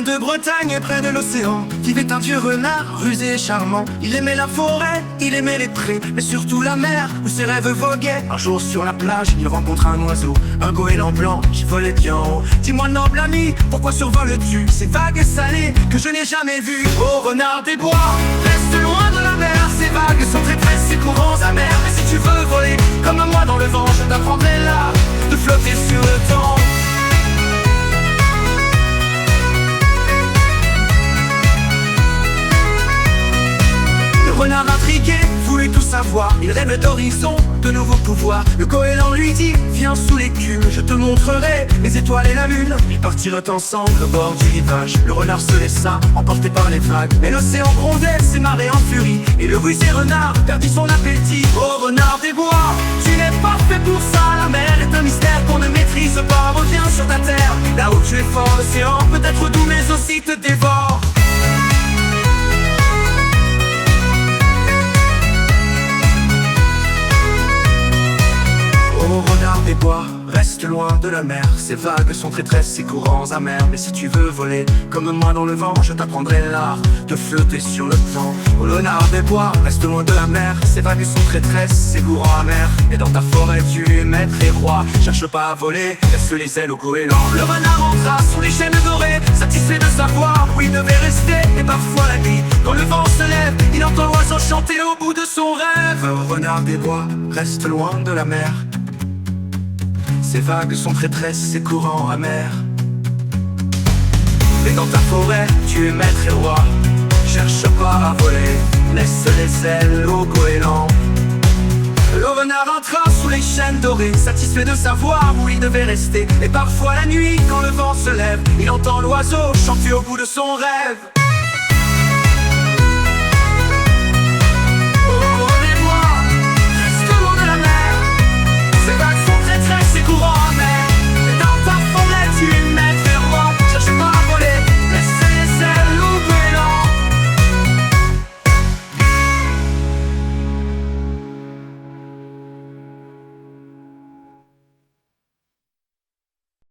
de Bretagne, près de l'océan, vivait un vieux renard, rusé et charmant. Il aimait la forêt, il aimait les prés, mais surtout la mer, où ses rêves voguaient. Un jour sur la plage, il rencontre un oiseau, un goéland blanc qui volait bien haut. Dis-moi noble ami, pourquoi survoles-tu ces vagues salées que je n'ai jamais vues? Ô renard des bois, reste loin de la mer. Ces vagues sont très très ces courants amers. Mais si tu veux voler comme moi dans le vent, je t'apprendrai l'art de flotter sur le temps. Renard intrigué, voulut tout savoir. Il rêve d'horizon, de nouveaux pouvoirs. Le goéland lui dit, viens sous l'écume, je te montrerai les étoiles et la lune. Ils partirent ensemble au bord du rivage. Le renard se laissa emporter par les vagues. Mais l'océan grondait, ses marées en furie, et le rusé renard perdit son appétit. Ô renard des bois, tu n'es pas fait pour ça. La mer est un mystère qu'on ne maîtrise pas. Reviens sur ta terre, là où tu es fort. L'océan peut être doux mais aussi te dévore. Ô renard des bois, reste loin de la mer. Ces vagues sont traîtresses, ces courants amers. Mais si tu veux voler comme moi dans le vent, je t'apprendrai l'art de flotter sur le temps. Ô renard des bois, reste loin de la mer. Ces vagues sont traîtresses, ces courants amers. Et dans ta forêt tu es maître et roi. Cherche pas à voler, laisse les ailes au goéland. Le renard entra sous les chaînes dorées, satisfait de savoir où il devait rester. Et parfois la nuit, quand le vent se lève, il entend l'oiseau chanter au bout de son rêve. Ô renard des bois, reste loin de la mer. Ces vagues sont traîtresses, ces courants amers. Et dans ta forêt, tu es maître et roi. Cherche pas à voler, laisse les ailes au goéland. Le renard entra sous les chaînes dorées, satisfait de savoir où il devait rester. Et parfois la nuit, quand le vent se lève, il entend l'oiseau chanter au bout de son rêve.